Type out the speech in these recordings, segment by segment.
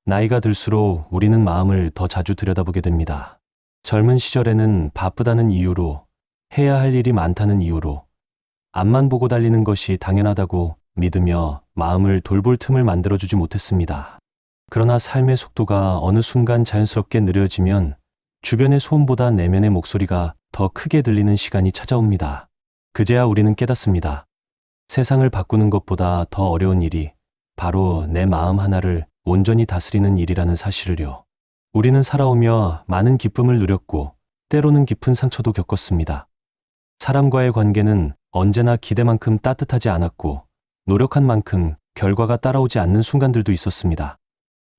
나이가 들수록 우리는 마음을 더 자주 들여다보게 됩니다. 젊은 시절에는 바쁘다는 이유로, 해야 할 일이 많다는 이유로, 앞만 보고 달리는 것이 당연하다고 믿으며 마음을 돌볼 틈을 만들어주지 못했습니다. 그러나 삶의 속도가 어느 순간 자연스럽게 느려지면 주변의 소음보다 내면의 목소리가 더 크게 들리는 시간이 찾아옵니다. 그제야 우리는 깨닫습니다. 세상을 바꾸는 것보다 더 어려운 일이 바로 내 마음 하나를 온전히 다스리는 일이라는 사실을요. 우리는 살아오며 많은 기쁨을 누렸고 때로는 깊은 상처도 겪었습니다. 사람과의 관계는 언제나 기대만큼 따뜻하지 않았고 노력한 만큼 결과가 따라오지 않는 순간들도 있었습니다.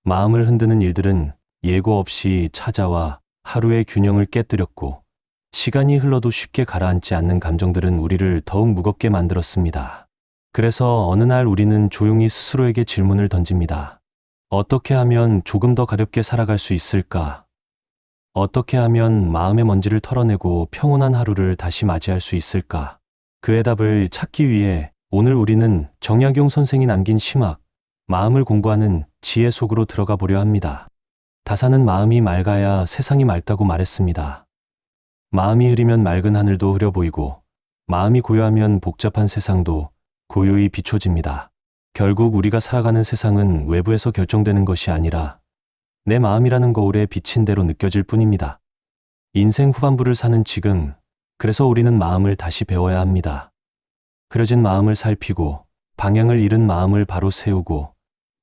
마음을 흔드는 일들은 예고 없이 찾아와 하루의 균형을 깨뜨렸고 시간이 흘러도 쉽게 가라앉지 않는 감정들은 우리를 더욱 무겁게 만들었습니다. 그래서 어느 날 우리는 조용히 스스로에게 질문을 던집니다. 어떻게 하면 조금 더 가볍게 살아갈 수 있을까? 어떻게 하면 마음의 먼지를 털어내고 평온한 하루를 다시 맞이할 수 있을까? 그 해답을 찾기 위해 오늘 우리는 정약용 선생이 남긴 시막, 마음을 공부하는 지혜 속으로 들어가 보려 합니다. 다사는 마음이 맑아야 세상이 맑다고 말했습니다. 마음이 흐리면 맑은 하늘도 흐려 보이고 마음이 고요하면 복잡한 세상도 고요히 비춰집니다. 결국 우리가 살아가는 세상은 외부에서 결정되는 것이 아니라 내 마음이라는 거울에 비친 대로 느껴질 뿐입니다. 인생 후반부를 사는 지금, 그래서 우리는 마음을 다시 배워야 합니다. 흐려진 마음을 살피고 방향을 잃은 마음을 바로 세우고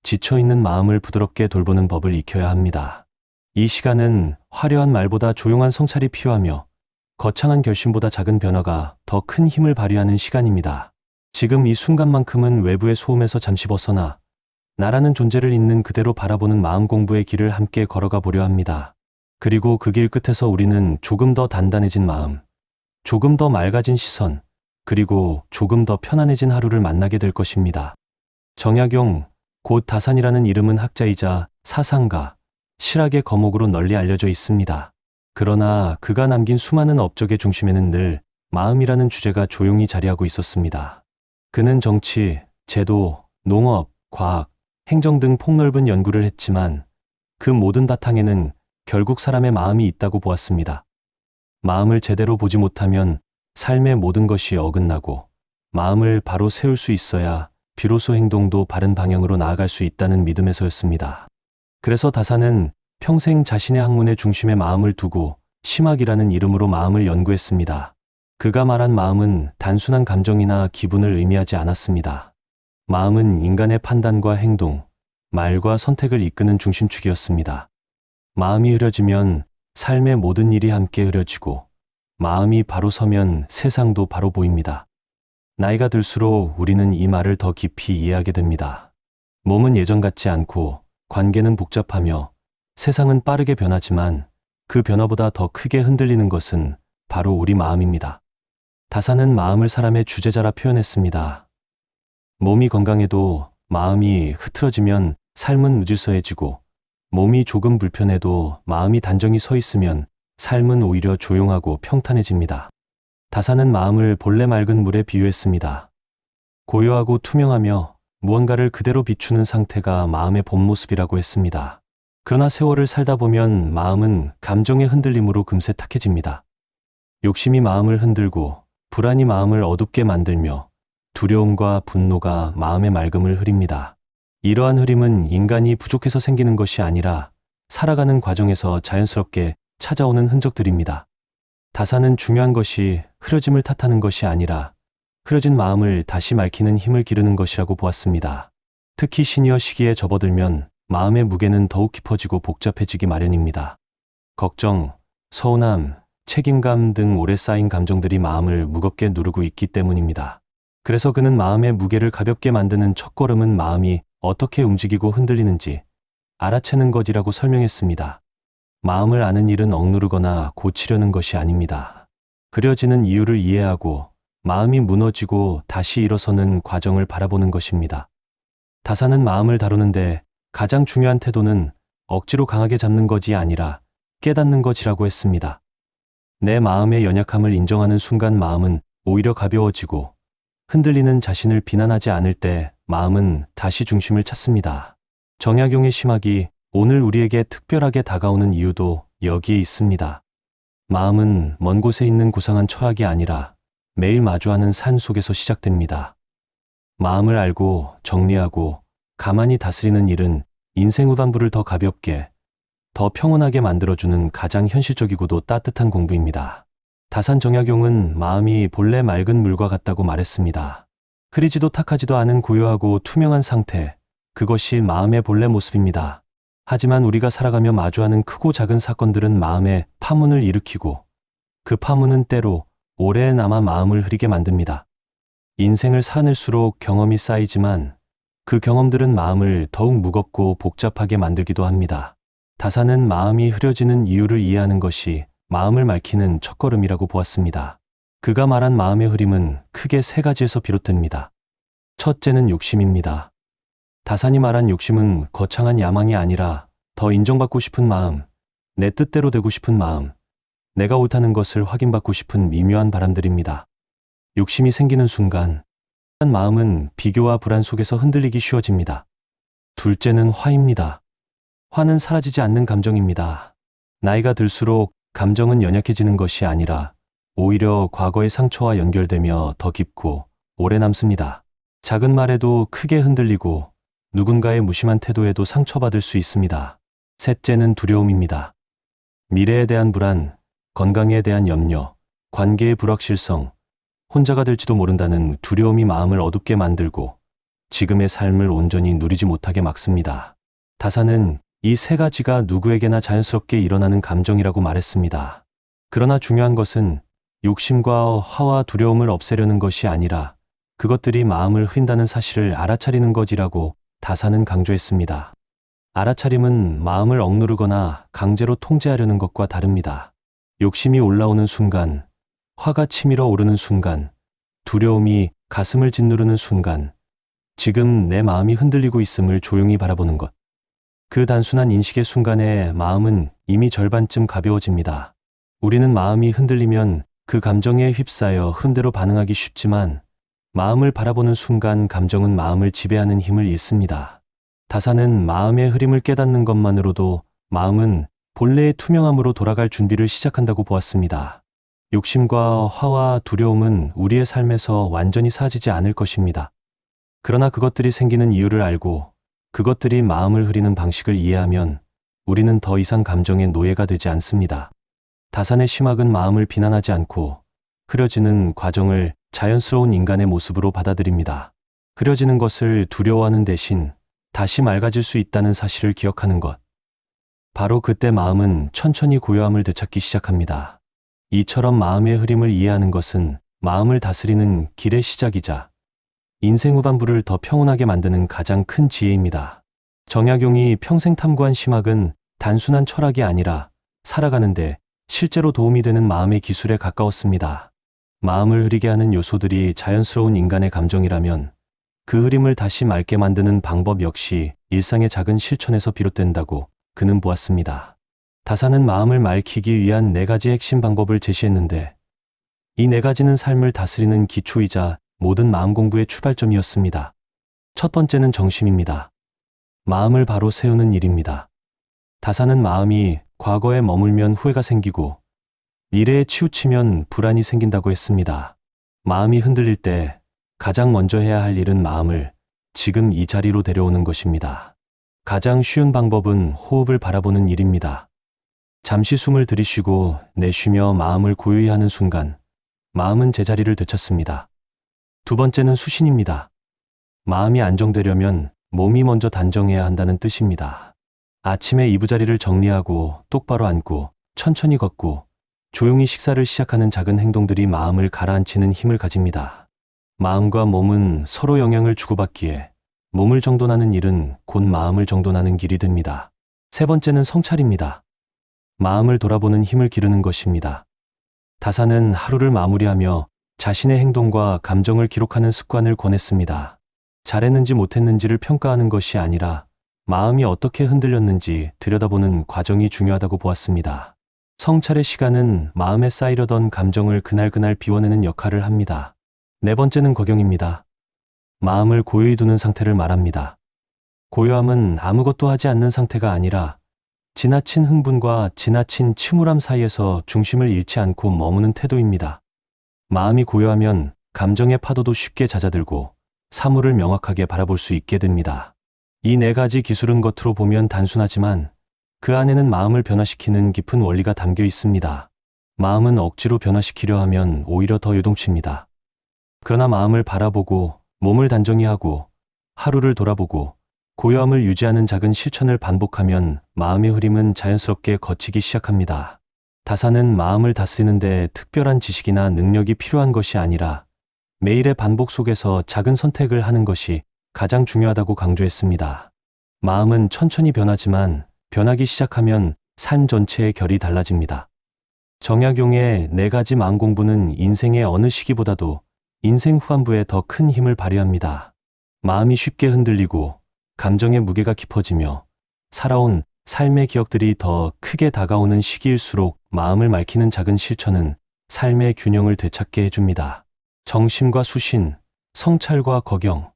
지쳐있는 마음을 부드럽게 돌보는 법을 익혀야 합니다. 이 시간은 화려한 말보다 조용한 성찰이 필요하며 거창한 결심보다 작은 변화가 더 큰 힘을 발휘하는 시간입니다. 지금 이 순간만큼은 외부의 소음에서 잠시 벗어나 나라는 존재를 있는 그대로 바라보는 마음 공부의 길을 함께 걸어가 보려 합니다. 그리고 그 길 끝에서 우리는 조금 더 단단해진 마음, 조금 더 맑아진 시선, 그리고 조금 더 편안해진 하루를 만나게 될 것입니다. 정약용, 곧 다산이라는 이름은 학자이자 사상가, 실학의 거목으로 널리 알려져 있습니다. 그러나 그가 남긴 수많은 업적의 중심에는 늘 마음이라는 주제가 조용히 자리하고 있었습니다. 그는 정치, 제도, 농업, 과학, 행정 등 폭넓은 연구를 했지만 그 모든 바탕에는 결국 사람의 마음이 있다고 보았습니다. 마음을 제대로 보지 못하면 삶의 모든 것이 어긋나고 마음을 바로 세울 수 있어야 비로소 행동도 바른 방향으로 나아갈 수 있다는 믿음에서였습니다. 그래서 다사는 평생 자신의 학문의 중심에 마음을 두고 심학이라는 이름으로 마음을 연구했습니다. 그가 말한 마음은 단순한 감정이나 기분을 의미하지 않았습니다. 마음은 인간의 판단과 행동, 말과 선택을 이끄는 중심축이었습니다. 마음이 흐려지면 삶의 모든 일이 함께 흐려지고 마음이 바로 서면 세상도 바로 보입니다. 나이가 들수록 우리는 이 말을 더 깊이 이해하게 됩니다. 몸은 예전 같지 않고 관계는 복잡하며 세상은 빠르게 변하지만 그 변화보다 더 크게 흔들리는 것은 바로 우리 마음입니다. 다사는 마음을 사람의 주제자라 표현했습니다. 몸이 건강해도 마음이 흐트러지면 삶은 무질서해지고 몸이 조금 불편해도 마음이 단정히 서 있으면 삶은 오히려 조용하고 평탄해집니다. 다사는 마음을 본래 맑은 물에 비유했습니다. 고요하고 투명하며 무언가를 그대로 비추는 상태가 마음의 본 모습이라고 했습니다. 그러나 세월을 살다 보면 마음은 감정의 흔들림으로 금세 탁해집니다. 욕심이 마음을 흔들고 불안이 마음을 어둡게 만들며 두려움과 분노가 마음의 맑음을 흐립니다. 이러한 흐림은 인간이 부족해서 생기는 것이 아니라 살아가는 과정에서 자연스럽게 찾아오는 흔적들입니다. 다사는 중요한 것이 흐려짐을 탓하는 것이 아니라 흐려진 마음을 다시 맑히는 힘을 기르는 것이라고 보았습니다. 특히 시니어 시기에 접어들면 마음의 무게는 더욱 깊어지고 복잡해지기 마련입니다. 걱정, 서운함, 책임감 등 오래 쌓인 감정들이 마음을 무겁게 누르고 있기 때문입니다. 그래서 그는 마음의 무게를 가볍게 만드는 첫걸음은 마음이 어떻게 움직이고 흔들리는지 알아채는 것이라고 설명했습니다. 마음을 아는 일은 억누르거나 고치려는 것이 아닙니다. 그려지는 이유를 이해하고 마음이 무너지고 다시 일어서는 과정을 바라보는 것입니다. 다사는 마음을 다루는데 가장 중요한 태도는 억지로 강하게 잡는 것이 아니라 깨닫는 것이라고 했습니다. 내 마음의 연약함을 인정하는 순간 마음은 오히려 가벼워지고 흔들리는 자신을 비난하지 않을 때 마음은 다시 중심을 찾습니다. 정약용의 심학이 오늘 우리에게 특별하게 다가오는 이유도 여기에 있습니다. 마음은 먼 곳에 있는 고상한 철학이 아니라 매일 마주하는 삶 속에서 시작됩니다. 마음을 알고 정리하고 가만히 다스리는 일은 인생 후반부를 더 가볍게, 더 평온하게 만들어주는 가장 현실적이고도 따뜻한 공부입니다. 다산 정약용은 마음이 본래 맑은 물과 같다고 말했습니다. 흐리지도 탁하지도 않은 고요하고 투명한 상태, 그것이 마음의 본래 모습입니다. 하지만 우리가 살아가며 마주하는 크고 작은 사건들은 마음에 파문을 일으키고 그 파문은 때로 오래 남아 마음을 흐리게 만듭니다. 인생을 살아낼수록 경험이 쌓이지만 그 경험들은 마음을 더욱 무겁고 복잡하게 만들기도 합니다. 다산은 마음이 흐려지는 이유를 이해하는 것이 마음을 맑히는 첫걸음이라고 보았습니다. 그가 말한 마음의 흐림은 크게 세 가지에서 비롯됩니다. 첫째는 욕심입니다. 다산이 말한 욕심은 거창한 야망이 아니라 더 인정받고 싶은 마음, 내 뜻대로 되고 싶은 마음, 내가 옳다는 것을 확인받고 싶은 미묘한 바람들입니다. 욕심이 생기는 순간 마음은 비교와 불안 속에서 흔들리기 쉬워집니다. 둘째는 화입니다. 화는 사라지지 않는 감정입니다. 나이가 들수록 감정은 연약해지는 것이 아니라 오히려 과거의 상처와 연결되며 더 깊고 오래 남습니다. 작은 말에도 크게 흔들리고 누군가의 무심한 태도에도 상처받을 수 있습니다. 셋째는 두려움입니다. 미래에 대한 불안, 건강에 대한 염려, 관계의 불확실성, 혼자가 될지도 모른다는 두려움이 마음을 어둡게 만들고 지금의 삶을 온전히 누리지 못하게 막습니다. 다산은 이 세 가지가 누구에게나 자연스럽게 일어나는 감정이라고 말했습니다. 그러나 중요한 것은 욕심과 화와 두려움을 없애려는 것이 아니라 그것들이 마음을 흐린다는 사실을 알아차리는 것이라고 다산은 강조했습니다. 알아차림은 마음을 억누르거나 강제로 통제하려는 것과 다릅니다. 욕심이 올라오는 순간, 화가 치밀어 오르는 순간, 두려움이 가슴을 짓누르는 순간, 지금 내 마음이 흔들리고 있음을 조용히 바라보는 것. 그 단순한 인식의 순간에 마음은 이미 절반쯤 가벼워집니다. 우리는 마음이 흔들리면 그 감정에 휩싸여 흔대로 반응하기 쉽지만 마음을 바라보는 순간 감정은 마음을 지배하는 힘을 잃습니다. 다산은 마음의 흐림을 깨닫는 것만으로도 마음은 본래의 투명함으로 돌아갈 준비를 시작한다고 보았습니다. 욕심과 화와 두려움은 우리의 삶에서 완전히 사라지지 않을 것입니다. 그러나 그것들이 생기는 이유를 알고 그것들이 마음을 흐리는 방식을 이해하면 우리는 더 이상 감정의 노예가 되지 않습니다. 다산의 심학은 마음을 비난하지 않고 흐려지는 과정을 자연스러운 인간의 모습으로 받아들입니다. 흐려지는 것을 두려워하는 대신 다시 맑아질 수 있다는 사실을 기억하는 것. 바로 그때 마음은 천천히 고요함을 되찾기 시작합니다. 이처럼 마음의 흐림을 이해하는 것은 마음을 다스리는 길의 시작이자 인생 후반부를 더 평온하게 만드는 가장 큰 지혜입니다. 정약용이 평생 탐구한 심학은 단순한 철학이 아니라 살아가는데 실제로 도움이 되는 마음의 기술에 가까웠습니다. 마음을 흐리게 하는 요소들이 자연스러운 인간의 감정이라면 그 흐림을 다시 맑게 만드는 방법 역시 일상의 작은 실천에서 비롯된다고 그는 보았습니다. 다산은 마음을 맑히기 위한 4가지 핵심 방법을 제시했는데 이 4가지는 삶을 다스리는 기초이자 모든 마음 공부의 출발점이었습니다. 첫 번째는 정심입니다. 마음을 바로 세우는 일입니다. 다산은 마음이 과거에 머물면 후회가 생기고 미래에 치우치면 불안이 생긴다고 했습니다. 마음이 흔들릴 때 가장 먼저 해야 할 일은 마음을 지금 이 자리로 데려오는 것입니다. 가장 쉬운 방법은 호흡을 바라보는 일입니다. 잠시 숨을 들이쉬고 내쉬며 마음을 고요히 하는 순간 마음은 제자리를 되찾습니다. 두 번째는 수신입니다. 마음이 안정되려면 몸이 먼저 단정해야 한다는 뜻입니다. 아침에 이부자리를 정리하고 똑바로 앉고 천천히 걷고 조용히 식사를 시작하는 작은 행동들이 마음을 가라앉히는 힘을 가집니다. 마음과 몸은 서로 영향을 주고받기에 몸을 정돈하는 일은 곧 마음을 정돈하는 길이 됩니다. 세 번째는 성찰입니다. 마음을 돌아보는 힘을 기르는 것입니다. 다산은 하루를 마무리하며 자신의 행동과 감정을 기록하는 습관을 권했습니다. 잘했는지 못했는지를 평가하는 것이 아니라 마음이 어떻게 흔들렸는지 들여다보는 과정이 중요하다고 보았습니다. 성찰의 시간은 마음에 쌓이려던 감정을 그날그날 비워내는 역할을 합니다. 네 번째는 거경입니다. 마음을 고요히 두는 상태를 말합니다. 고요함은 아무것도 하지 않는 상태가 아니라 지나친 흥분과 지나친 침울함 사이에서 중심을 잃지 않고 머무는 태도입니다. 마음이 고요하면 감정의 파도도 쉽게 잦아들고 사물을 명확하게 바라볼 수 있게 됩니다. 이 네 가지 기술은 겉으로 보면 단순하지만 그 안에는 마음을 변화시키는 깊은 원리가 담겨 있습니다. 마음은 억지로 변화시키려 하면 오히려 더 요동칩니다. 그러나 마음을 바라보고 몸을 단정히 하고 하루를 돌아보고 고요함을 유지하는 작은 실천을 반복하면 마음의 흐림은 자연스럽게 걷히기 시작합니다. 다사는 마음을 다스리는데 특별한 지식이나 능력이 필요한 것이 아니라 매일의 반복 속에서 작은 선택을 하는 것이 가장 중요하다고 강조했습니다. 마음은 천천히 변하지만 변하기 시작하면 삶 전체의 결이 달라집니다. 정약용의 네 가지 마음 공부는 인생의 어느 시기보다도 인생 후반부에 더 큰 힘을 발휘합니다. 마음이 쉽게 흔들리고 감정의 무게가 깊어지며 살아온 삶의 기억들이 더 크게 다가오는 시기일수록 마음을 맑히는 작은 실천은 삶의 균형을 되찾게 해줍니다. 정심과 수신, 성찰과 거경,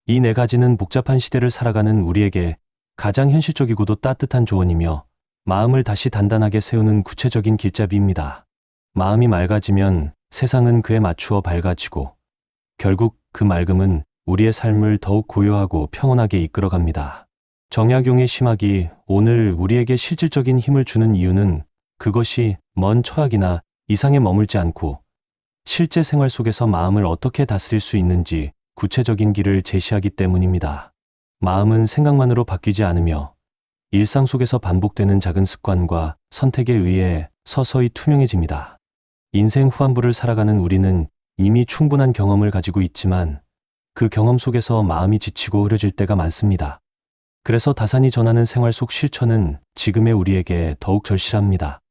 이 네 가지는 복잡한 시대를 살아가는 우리에게 가장 현실적이고도 따뜻한 조언이며 마음을 다시 단단하게 세우는 구체적인 길잡이입니다. 마음이 맑아지면 세상은 그에 맞추어 밝아지고 결국 그 맑음은 우리의 삶을 더욱 고요하고 평온하게 이끌어갑니다. 정약용의 심학이 오늘 우리에게 실질적인 힘을 주는 이유는 그것이 먼 철학이나 이상에 머물지 않고 실제 생활 속에서 마음을 어떻게 다스릴 수 있는지 구체적인 길을 제시하기 때문입니다. 마음은 생각만으로 바뀌지 않으며 일상 속에서 반복되는 작은 습관과 선택에 의해 서서히 투명해집니다. 인생 후반부를 살아가는 우리는 이미 충분한 경험을 가지고 있지만 그 경험 속에서 마음이 지치고 흐려질 때가 많습니다. 그래서 다산이 전하는 생활 속 실천은 지금의 우리에게 더욱 절실합니다.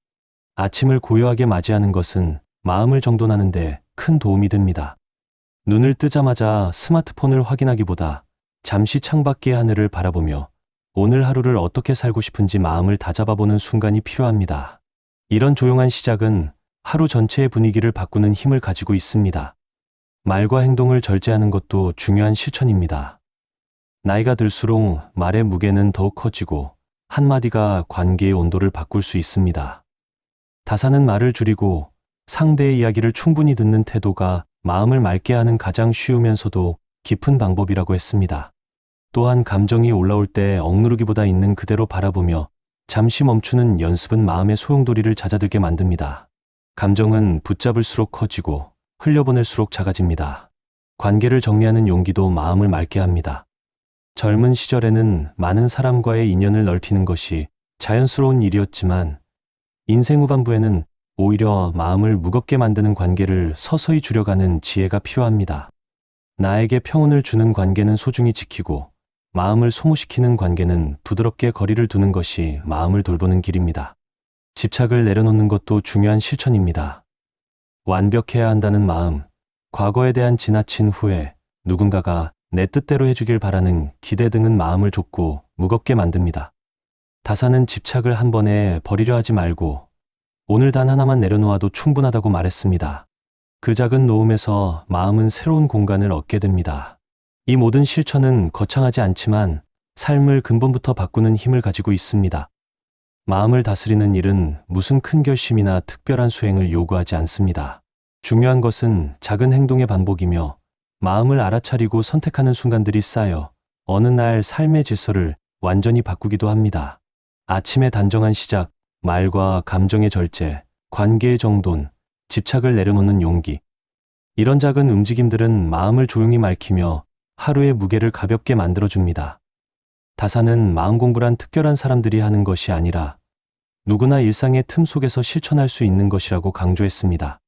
아침을 고요하게 맞이하는 것은 마음을 정돈하는 데 큰 도움이 됩니다. 눈을 뜨자마자 스마트폰을 확인하기보다 잠시 창밖의 하늘을 바라보며 오늘 하루를 어떻게 살고 싶은지 마음을 다잡아보는 순간이 필요합니다. 이런 조용한 시작은 하루 전체의 분위기를 바꾸는 힘을 가지고 있습니다. 말과 행동을 절제하는 것도 중요한 실천입니다. 나이가 들수록 말의 무게는 더욱 커지고 한마디가 관계의 온도를 바꿀 수 있습니다. 다사는 말을 줄이고 상대의 이야기를 충분히 듣는 태도가 마음을 맑게 하는 가장 쉬우면서도 깊은 방법이라고 했습니다. 또한 감정이 올라올 때 억누르기보다 있는 그대로 바라보며 잠시 멈추는 연습은 마음의 소용돌이를 잦아들게 만듭니다. 감정은 붙잡을수록 커지고 흘려보낼수록 작아집니다. 관계를 정리하는 용기도 마음을 맑게 합니다. 젊은 시절에는 많은 사람과의 인연을 넓히는 것이 자연스러운 일이었지만 인생 후반부에는 오히려 마음을 무겁게 만드는 관계를 서서히 줄여가는 지혜가 필요합니다. 나에게 평온을 주는 관계는 소중히 지키고 마음을 소모시키는 관계는 부드럽게 거리를 두는 것이 마음을 돌보는 길입니다. 집착을 내려놓는 것도 중요한 실천입니다. 완벽해야 한다는 마음, 과거에 대한 지나친 후회, 누군가가 내 뜻대로 해주길 바라는 기대 등은 마음을 좁고 무겁게 만듭니다. 다사는 집착을 한 번에 버리려 하지 말고 오늘 단 하나만 내려놓아도 충분하다고 말했습니다. 그 작은 놓음에서 마음은 새로운 공간을 얻게 됩니다. 이 모든 실천은 거창하지 않지만 삶을 근본부터 바꾸는 힘을 가지고 있습니다. 마음을 다스리는 일은 무슨 큰 결심이나 특별한 수행을 요구하지 않습니다. 중요한 것은 작은 행동의 반복이며 마음을 알아차리고 선택하는 순간들이 쌓여 어느 날 삶의 질서를 완전히 바꾸기도 합니다. 아침의 단정한 시작, 말과 감정의 절제, 관계의 정돈, 집착을 내려놓는 용기. 이런 작은 움직임들은 마음을 조용히 맑히며 하루의 무게를 가볍게 만들어줍니다. 다사는 마음 공부란 특별한 사람들이 하는 것이 아니라 누구나 일상의 틈 속에서 실천할 수 있는 것이라고 강조했습니다.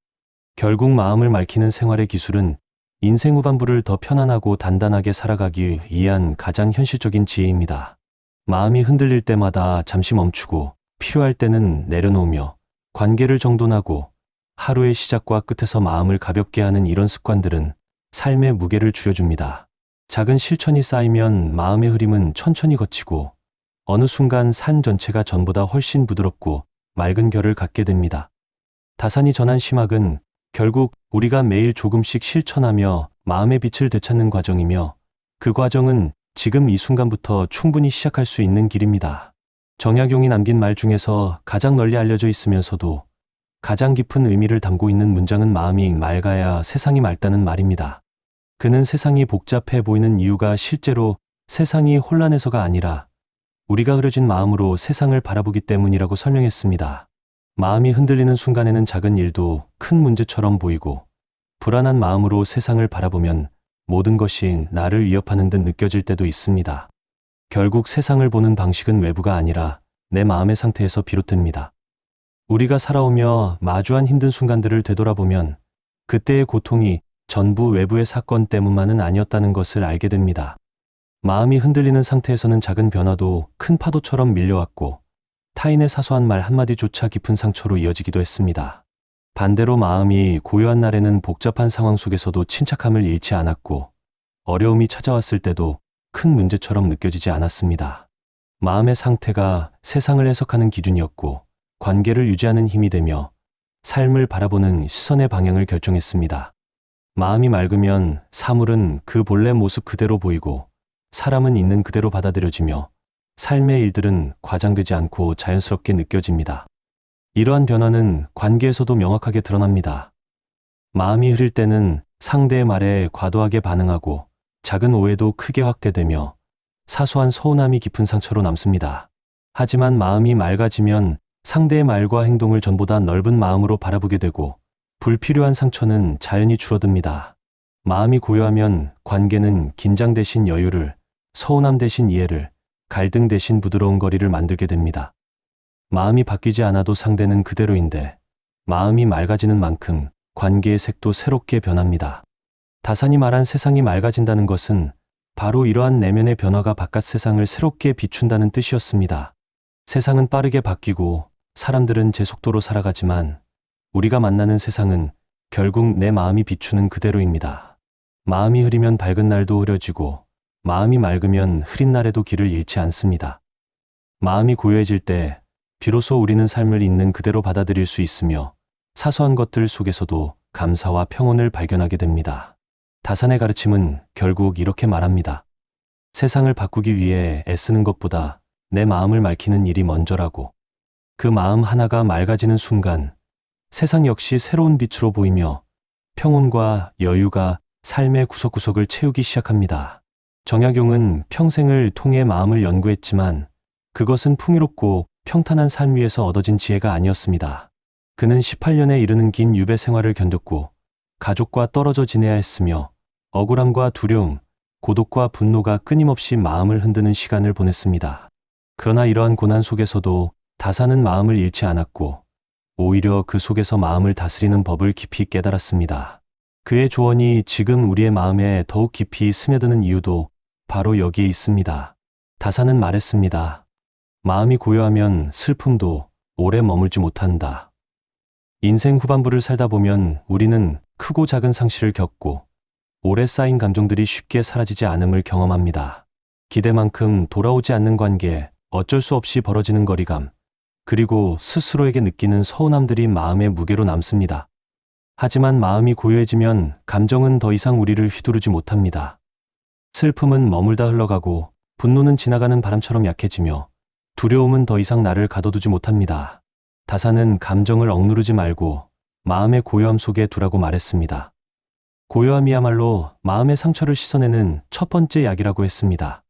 결국 마음을 맑히는 생활의 기술은 인생 후반부를 더 편안하고 단단하게 살아가기 위한 가장 현실적인 지혜입니다. 마음이 흔들릴 때마다 잠시 멈추고 필요할 때는 내려놓으며 관계를 정돈하고 하루의 시작과 끝에서 마음을 가볍게 하는 이런 습관들은 삶의 무게를 줄여줍니다. 작은 실천이 쌓이면 마음의 흐림은 천천히 걷히고 어느 순간 산 전체가 전보다 훨씬 부드럽고 맑은 결을 갖게 됩니다. 다산이 전한 심학은 결국 우리가 매일 조금씩 실천하며 마음의 빛을 되찾는 과정이며 그 과정은 지금 이 순간부터 충분히 시작할 수 있는 길입니다. 정약용이 남긴 말 중에서 가장 널리 알려져 있으면서도 가장 깊은 의미를 담고 있는 문장은 마음이 맑아야 세상이 맑다는 말입니다. 그는 세상이 복잡해 보이는 이유가 실제로 세상이 혼란해서가 아니라 우리가 흐려진 마음으로 세상을 바라보기 때문이라고 설명했습니다. 마음이 흔들리는 순간에는 작은 일도 큰 문제처럼 보이고 불안한 마음으로 세상을 바라보면 모든 것이 나를 위협하는 듯 느껴질 때도 있습니다. 결국 세상을 보는 방식은 외부가 아니라 내 마음의 상태에서 비롯됩니다. 우리가 살아오며 마주한 힘든 순간들을 되돌아보면 그때의 고통이 전부 외부의 사건 때문만은 아니었다는 것을 알게 됩니다. 마음이 흔들리는 상태에서는 작은 변화도 큰 파도처럼 밀려왔고 타인의 사소한 말 한마디조차 깊은 상처로 이어지기도 했습니다. 반대로 마음이 고요한 날에는 복잡한 상황 속에서도 침착함을 잃지 않았고 어려움이 찾아왔을 때도 큰 문제처럼 느껴지지 않았습니다. 마음의 상태가 세상을 해석하는 기준이었고 관계를 유지하는 힘이 되며 삶을 바라보는 시선의 방향을 결정했습니다. 마음이 맑으면 사물은 그 본래 모습 그대로 보이고 사람은 있는 그대로 받아들여지며 삶의 일들은 과장되지 않고 자연스럽게 느껴집니다. 이러한 변화는 관계에서도 명확하게 드러납니다. 마음이 흐릴 때는 상대의 말에 과도하게 반응하고 작은 오해도 크게 확대되며 사소한 서운함이 깊은 상처로 남습니다. 하지만 마음이 맑아지면 상대의 말과 행동을 전보다 넓은 마음으로 바라보게 되고 불필요한 상처는 자연히 줄어듭니다. 마음이 고요하면 관계는 긴장 대신 여유를, 서운함 대신 이해를, 갈등 대신 부드러운 거리를 만들게 됩니다. 마음이 바뀌지 않아도 상대는 그대로인데 마음이 맑아지는 만큼 관계의 색도 새롭게 변합니다. 다산이 말한 세상이 맑아진다는 것은 바로 이러한 내면의 변화가 바깥 세상을 새롭게 비춘다는 뜻이었습니다. 세상은 빠르게 바뀌고 사람들은 제 속도로 살아가지만 우리가 만나는 세상은 결국 내 마음이 비추는 그대로입니다. 마음이 흐리면 밝은 날도 흐려지고 마음이 맑으면 흐린 날에도 길을 잃지 않습니다. 마음이 고요해질 때 비로소 우리는 삶을 있는 그대로 받아들일 수 있으며 사소한 것들 속에서도 감사와 평온을 발견하게 됩니다. 다산의 가르침은 결국 이렇게 말합니다. 세상을 바꾸기 위해 애쓰는 것보다 내 마음을 맑히는 일이 먼저라고. 그 마음 하나가 맑아지는 순간 세상 역시 새로운 빛으로 보이며 평온과 여유가 삶의 구석구석을 채우기 시작합니다. 정약용은 평생을 통해 마음을 연구했지만 그것은 풍요롭고 평탄한 삶 위에서 얻어진 지혜가 아니었습니다. 그는 18년에 이르는 긴 유배 생활을 견뎠고 가족과 떨어져 지내야 했으며 억울함과 두려움, 고독과 분노가 끊임없이 마음을 흔드는 시간을 보냈습니다. 그러나 이러한 고난 속에서도 다산은 마음을 잃지 않았고 오히려 그 속에서 마음을 다스리는 법을 깊이 깨달았습니다. 그의 조언이 지금 우리의 마음에 더욱 깊이 스며드는 이유도 바로 여기에 있습니다. 다산은 말했습니다. 마음이 고요하면 슬픔도 오래 머물지 못한다. 인생 후반부를 살다 보면 우리는 크고 작은 상실을 겪고 오래 쌓인 감정들이 쉽게 사라지지 않음을 경험합니다. 기대만큼 돌아오지 않는 관계, 어쩔 수 없이 벌어지는 거리감, 그리고 스스로에게 느끼는 서운함들이 마음의 무게로 남습니다. 하지만 마음이 고요해지면 감정은 더 이상 우리를 휘두르지 못합니다. 슬픔은 머물다 흘러가고 분노는 지나가는 바람처럼 약해지며 두려움은 더 이상 나를 가둬두지 못합니다. 다산은 감정을 억누르지 말고 마음의 고요함 속에 두라고 말했습니다. 고요함이야말로 마음의 상처를 씻어내는 첫 번째 약이라고 했습니다.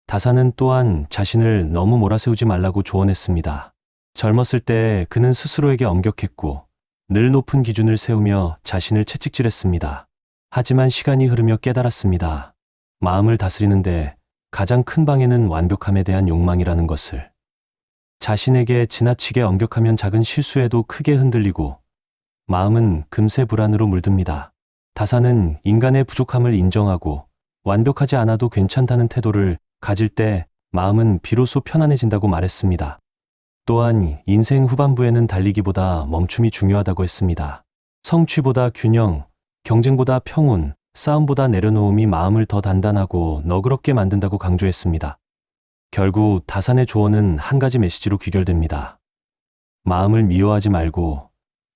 다산은 또한 자신을 너무 몰아세우지 말라고 조언했습니다. 젊었을 때 그는 스스로에게 엄격했고 늘 높은 기준을 세우며 자신을 채찍질했습니다. 하지만 시간이 흐르며 깨달았습니다. 마음을 다스리는데 가장 큰 방해는 완벽함에 대한 욕망이라는 것을. 자신에게 지나치게 엄격하면 작은 실수에도 크게 흔들리고 마음은 금세 불안으로 물듭니다. 다산은 인간의 부족함을 인정하고 완벽하지 않아도 괜찮다는 태도를 가질 때 마음은 비로소 편안해진다고 말했습니다. 또한 인생 후반부에는 달리기보다 멈춤이 중요하다고 했습니다. 성취보다 균형, 경쟁보다 평온, 싸움보다 내려놓음이 마음을 더 단단하고 너그럽게 만든다고 강조했습니다. 결국 다산의 조언은 한 가지 메시지로 귀결됩니다. 마음을 미워하지 말고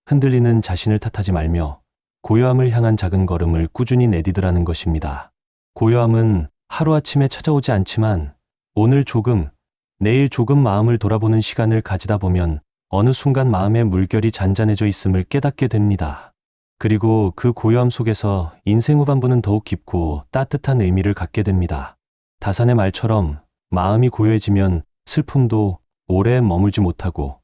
흔들리는 자신을 탓하지 말며 고요함을 향한 작은 걸음을 꾸준히 내디드라는 것입니다. 고요함은 하루아침에 찾아오지 않지만 오늘 조금, 내일 조금 마음을 돌아보는 시간을 가지다 보면 어느 순간 마음의 물결이 잔잔해져 있음을 깨닫게 됩니다. 그리고 그 고요함 속에서 인생 후반부는 더욱 깊고 따뜻한 의미를 갖게 됩니다. 다산의 말처럼 마음이 고요해지면 슬픔도 오래 머물지 못하고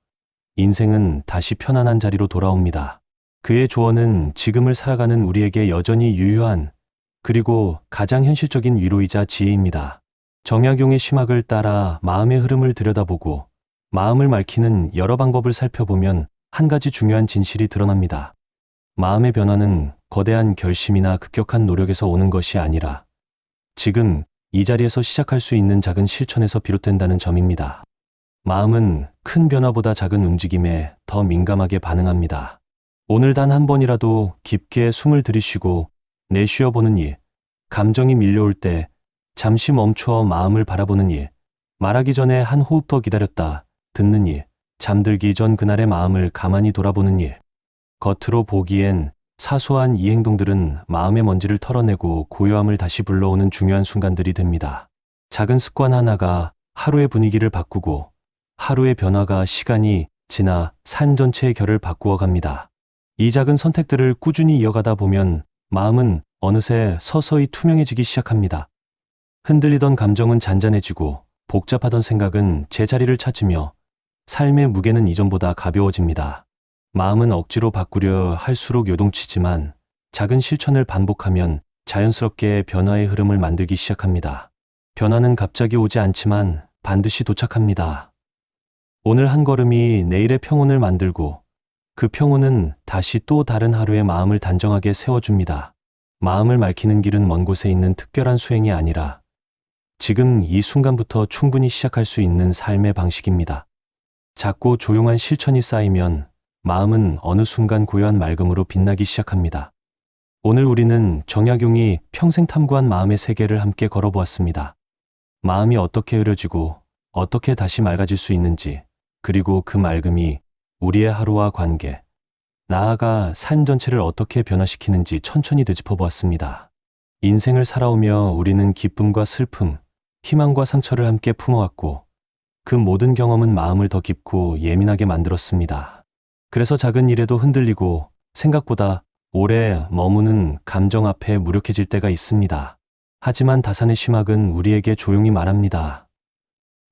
인생은 다시 편안한 자리로 돌아옵니다. 그의 조언은 지금을 살아가는 우리에게 여전히 유효한 그리고 가장 현실적인 위로이자 지혜입니다. 정약용의 시막을 따라 마음의 흐름을 들여다보고 마음을 맑히는 여러 방법을 살펴보면 한 가지 중요한 진실이 드러납니다. 마음의 변화는 거대한 결심이나 급격한 노력에서 오는 것이 아니라 지금 이 자리에서 시작할 수 있는 작은 실천에서 비롯된다는 점입니다. 마음은 큰 변화보다 작은 움직임에 더 민감하게 반응합니다. 오늘 단 한 번이라도 깊게 숨을 들이쉬고 내쉬어보는 일, 감정이 밀려올 때 잠시 멈춰 마음을 바라보는 일, 말하기 전에 한 호흡 더 기다렸다 듣는 일, 잠들기 전 그날의 마음을 가만히 돌아보는 일. 겉으로 보기엔 사소한 이 행동들은 마음의 먼지를 털어내고 고요함을 다시 불러오는 중요한 순간들이 됩니다. 작은 습관 하나가 하루의 분위기를 바꾸고 하루의 변화가 시간이 지나 삶 전체의 결을 바꾸어 갑니다. 이 작은 선택들을 꾸준히 이어가다 보면 마음은 어느새 서서히 투명해지기 시작합니다. 흔들리던 감정은 잔잔해지고 복잡하던 생각은 제자리를 찾으며 삶의 무게는 이전보다 가벼워집니다. 마음은 억지로 바꾸려 할수록 요동치지만 작은 실천을 반복하면 자연스럽게 변화의 흐름을 만들기 시작합니다. 변화는 갑자기 오지 않지만 반드시 도착합니다. 오늘 한 걸음이 내일의 평온을 만들고 그 평온은 다시 또 다른 하루의 마음을 단정하게 세워줍니다. 마음을 맑히는 길은 먼 곳에 있는 특별한 수행이 아니라 지금 이 순간부터 충분히 시작할 수 있는 삶의 방식입니다. 작고 조용한 실천이 쌓이면 마음은 어느 순간 고요한 맑음으로 빛나기 시작합니다. 오늘 우리는 정약용이 평생 탐구한 마음의 세계를 함께 걸어보았습니다. 마음이 어떻게 흐려지고 어떻게 다시 맑아질 수 있는지, 그리고 그 맑음이 우리의 하루와 관계, 나아가 삶 전체를 어떻게 변화시키는지 천천히 되짚어 보았습니다. 인생을 살아오며 우리는 기쁨과 슬픔, 희망과 상처를 함께 품어왔고 그 모든 경험은 마음을 더 깊고 예민하게 만들었습니다. 그래서 작은 일에도 흔들리고 생각보다 오래 머무는 감정 앞에 무력해질 때가 있습니다. 하지만 다산의 시막은 우리에게 조용히 말합니다.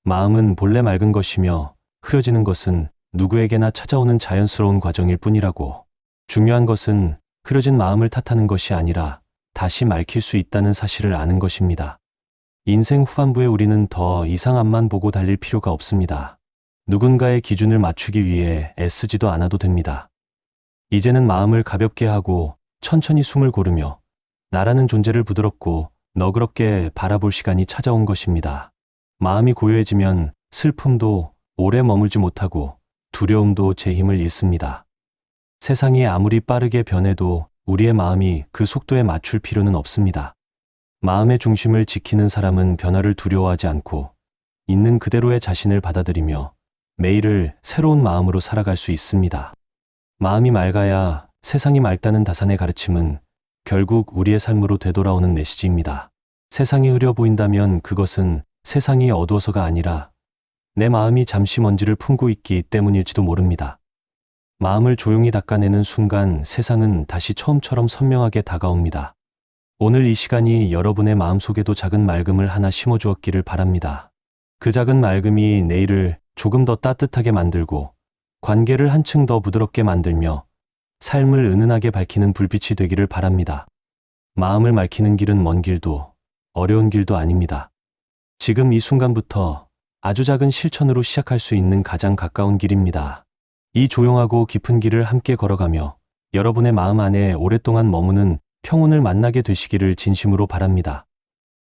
마음은 본래 맑은 것이며 흐려지는 것은 누구에게나 찾아오는 자연스러운 과정일 뿐이라고. 중요한 것은 흐려진 마음을 탓하는 것이 아니라 다시 맑힐 수 있다는 사실을 아는 것입니다. 인생 후반부에 우리는 더 이상 앞만 보고 달릴 필요가 없습니다. 누군가의 기준을 맞추기 위해 애쓰지도 않아도 됩니다. 이제는 마음을 가볍게 하고 천천히 숨을 고르며 나라는 존재를 부드럽고 너그럽게 바라볼 시간이 찾아온 것입니다. 마음이 고요해지면 슬픔도 오래 머물지 못하고 두려움도 제 힘을 잃습니다. 세상이 아무리 빠르게 변해도 우리의 마음이 그 속도에 맞출 필요는 없습니다. 마음의 중심을 지키는 사람은 변화를 두려워하지 않고 있는 그대로의 자신을 받아들이며 매일을 새로운 마음으로 살아갈 수 있습니다. 마음이 맑아야 세상이 맑다는 다산의 가르침은 결국 우리의 삶으로 되돌아오는 메시지입니다. 세상이 흐려 보인다면 그것은 세상이 어두워서가 아니라 내 마음이 잠시 먼지를 품고 있기 때문일지도 모릅니다. 마음을 조용히 닦아내는 순간 세상은 다시 처음처럼 선명하게 다가옵니다. 오늘 이 시간이 여러분의 마음속에도 작은 맑음을 하나 심어주었기를 바랍니다. 그 작은 맑음이 내일을 조금 더 따뜻하게 만들고 관계를 한층 더 부드럽게 만들며 삶을 은은하게 밝히는 불빛이 되기를 바랍니다. 마음을 맑히는 길은 먼 길도 어려운 길도 아닙니다. 지금 이 순간부터 아주 작은 실천으로 시작할 수 있는 가장 가까운 길입니다. 이 조용하고 깊은 길을 함께 걸어가며 여러분의 마음 안에 오랫동안 머무는 평온을 만나게 되시기를 진심으로 바랍니다.